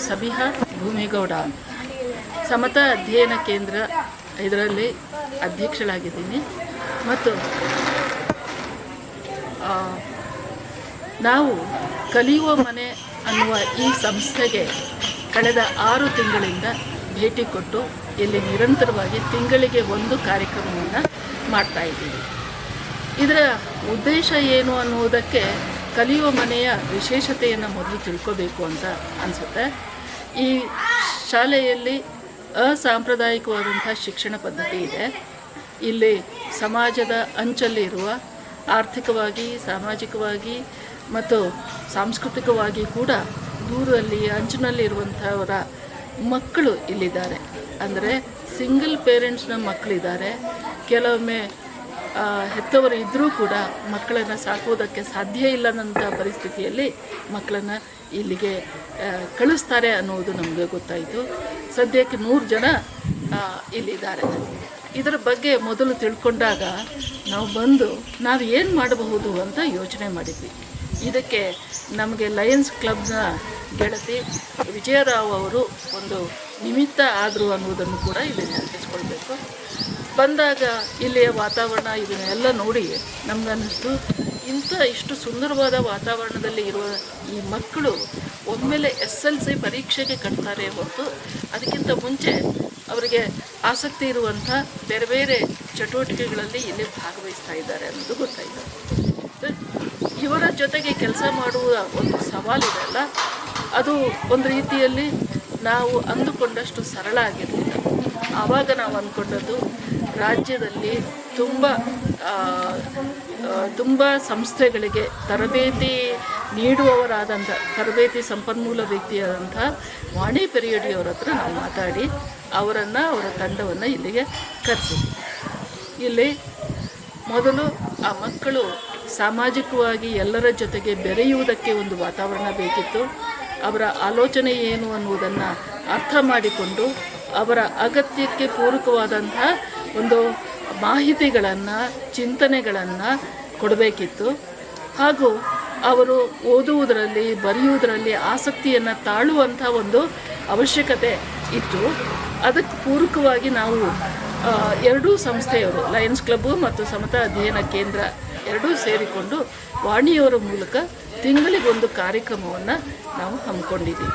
ಸಬಿಹಾ ಭೂಮಿಗೌಡ, ಸಮತಾ ಅಧ್ಯಯನ ಕೇಂದ್ರ ಇದರಲ್ಲಿ ಅಧ್ಯಕ್ಷಳಾಗಿದ್ದೀನಿ. ಮತ್ತು ನಾವು ಕಲಿಯುವ ಮನೆ ಅನ್ನುವ ಈ ಸಂಸ್ಥೆಗೆ ಕಳೆದ 6 ತಿಂಗಳಿಂದ ಭೇಟಿ ಕೊಟ್ಟು ಇಲ್ಲಿ ನಿರಂತರವಾಗಿ ತಿಂಗಳಿಗೆ ಒಂದು ಕಾರ್ಯಕ್ರಮವನ್ನು ಮಾಡ್ತಾಯಿದ್ದೀವಿ. ಇದರ ಉದ್ದೇಶ ಏನು ಅನ್ನುವುದಕ್ಕೆ ಕಲಿಯುವ ಮನೆಯ ವಿಶೇಷತೆಯನ್ನು ಮೊದಲು ತಿಳ್ಕೋಬೇಕು ಅಂತ ಅನಿಸುತ್ತೆ. ಈ ಶಾಲೆಯಲ್ಲಿ ಅಸಾಂಪ್ರದಾಯಿಕವಾದಂಥ ಶಿಕ್ಷಣ ಪದ್ಧತಿ ಇದೆ. ಇಲ್ಲಿ ಸಮಾಜದ ಅಂಚಲ್ಲಿರುವ ಆರ್ಥಿಕವಾಗಿ, ಸಾಮಾಜಿಕವಾಗಿ ಮತ್ತು ಸಾಂಸ್ಕೃತಿಕವಾಗಿ ಕೂಡ ದೂರದಲ್ಲಿ ಅಂಚಿನಲ್ಲಿರುವಂಥವರ ಮಕ್ಕಳು ಇಲ್ಲಿದ್ದಾರೆ. ಅಂದರೆ ಸಿಂಗಲ್ ಪೇರೆಂಟ್ಸ್ನ ಮಕ್ಕಳಿದ್ದಾರೆ. ಕೆಲವೊಮ್ಮೆ ಹೆತ್ತವರು ಇದ್ದರೂ ಕೂಡ ಮಕ್ಕಳನ್ನು ಸಾಕುವುದಕ್ಕೆ ಸಾಧ್ಯ ಇಲ್ಲದಂಥ ಪರಿಸ್ಥಿತಿಯಲ್ಲಿ ಮಕ್ಕಳನ್ನು ಇಲ್ಲಿಗೆ ಕಳಿಸ್ತಾರೆ ಅನ್ನೋದು ನಮಗೆ ಗೊತ್ತಾಯಿತು. ಸದ್ಯಕ್ಕೆ 100 ಜನ ಇಲ್ಲಿದ್ದಾರೆ. ಇದರ ಬಗ್ಗೆ ಮೊದಲು ತಿಳ್ಕೊಂಡಾಗ ನಾವು ಏನು ಮಾಡಬಹುದು ಅಂತ ಯೋಚನೆ ಮಾಡಿದ್ವಿ. ಇದಕ್ಕೆ ನಮಗೆ ಲಯನ್ಸ್ ಕ್ಲಬ್ನ ಗೆಳತಿ ವಿಜಯರಾವ್ ಅವರು ಒಂದು ನಿಮಿತ್ತ ಆದರು ಅನ್ನೋದನ್ನು ಕೂಡ ಇಲ್ಲಿ ನೆನಪಿಸ್ಕೊಳ್ಬೇಕು. ಬಂದಾಗ ಇಲ್ಲಿಯ ವಾತಾವರಣ ಇದನ್ನೆಲ್ಲ ನೋಡಿ ನಮಗನ್ನಿಸ್ತು, ಇಷ್ಟು ಸುಂದರವಾದ ವಾತಾವರಣದಲ್ಲಿ ಇರುವ ಈ ಮಕ್ಕಳು ಒಮ್ಮೆಲೆ SLC ಪರೀಕ್ಷೆಗೆ ಕಟ್ತಾರೆ ಹೊರತು ಅದಕ್ಕಿಂತ ಮುಂಚೆ ಅವರಿಗೆ ಆಸಕ್ತಿ ಇರುವಂಥ ಬೇರೆ ಬೇರೆ ಚಟುವಟಿಕೆಗಳಲ್ಲಿ ಇಲ್ಲಿ ಭಾಗವಹಿಸ್ತಾ ಇದ್ದಾರೆ ಅನ್ನೋದು ಗೊತ್ತಾಯಿತು. ಇವರ ಜೊತೆಗೆ ಕೆಲಸ ಮಾಡುವ ಒಂದು ಸವಾಲಿದೆಯಲ್ಲ, ಅದು ಒಂದು ರೀತಿಯಲ್ಲಿ ನಾವು ಅಂದುಕೊಂಡಷ್ಟು ಸರಳ ಆಗಿರಲಿಲ್ಲ. ಆವಾಗ ನಾವು ಅಂದ್ಕೊಂಡದ್ದು ರಾಜ್ಯದಲ್ಲಿ ತುಂಬ ಸಂಸ್ಥೆಗಳಿಗೆ ತರಬೇತಿ ನೀಡುವವರಾದಂಥ ತರಬೇತಿ ಸಂಪನ್ಮೂಲ ವ್ಯಕ್ತಿಯಾದಂಥ ವಾಣಿ ಪೆರಿಯಡಿಯವರ ಹತ್ರ ನಾವು ಮಾತಾಡಿ ಅವರ ತಂಡವನ್ನು ಇಲ್ಲಿಗೆ ಕರೆಸಿದ್ವಿ. ಇಲ್ಲಿ ಮೊದಲು ಆ ಮಕ್ಕಳು ಸಾಮಾಜಿಕವಾಗಿ ಎಲ್ಲರ ಜೊತೆಗೆ ಬೆರೆಯುವುದಕ್ಕೆ ಒಂದು ವಾತಾವರಣ ಬೇಕಿತ್ತು. ಅವರ ಆಲೋಚನೆ ಏನು ಅನ್ನುವುದನ್ನು ಅರ್ಥ ಮಾಡಿಕೊಂಡು ಅವರ ಅಗತ್ಯಕ್ಕೆ ಪೂರಕವಾದಂಥ ಒಂದು ಮಾಹಿತಿಗಳನ್ನು, ಚಿಂತನೆಗಳನ್ನು ಕೊಡಬೇಕಿತ್ತು. ಹಾಗೂ ಅವರು ಓದುವುದರಲ್ಲಿ, ಬರೆಯುವುದರಲ್ಲಿ ಆಸಕ್ತಿಯನ್ನು ತಾಳುವಂಥ ಒಂದು ಅವಶ್ಯಕತೆ ಇತ್ತು. ಅದಕ್ಕೆ ಪೂರಕವಾಗಿ ನಾವು ಎರಡೂ ಸಂಸ್ಥೆಯವರು, ಲಯನ್ಸ್ ಕ್ಲಬ್ಬು ಮತ್ತು ಸಮತಾ ಅಧ್ಯಯನ ಕೇಂದ್ರ ಎರಡೂ ಸೇರಿಕೊಂಡು ವಾಣಿಯವರ ಮೂಲಕ ತಿಂಗಳಿಗೊಂದು ಕಾರ್ಯಕ್ರಮವನ್ನು ನಾವು ಹಮ್ಮಿಕೊಂಡಿದ್ದೀವಿ.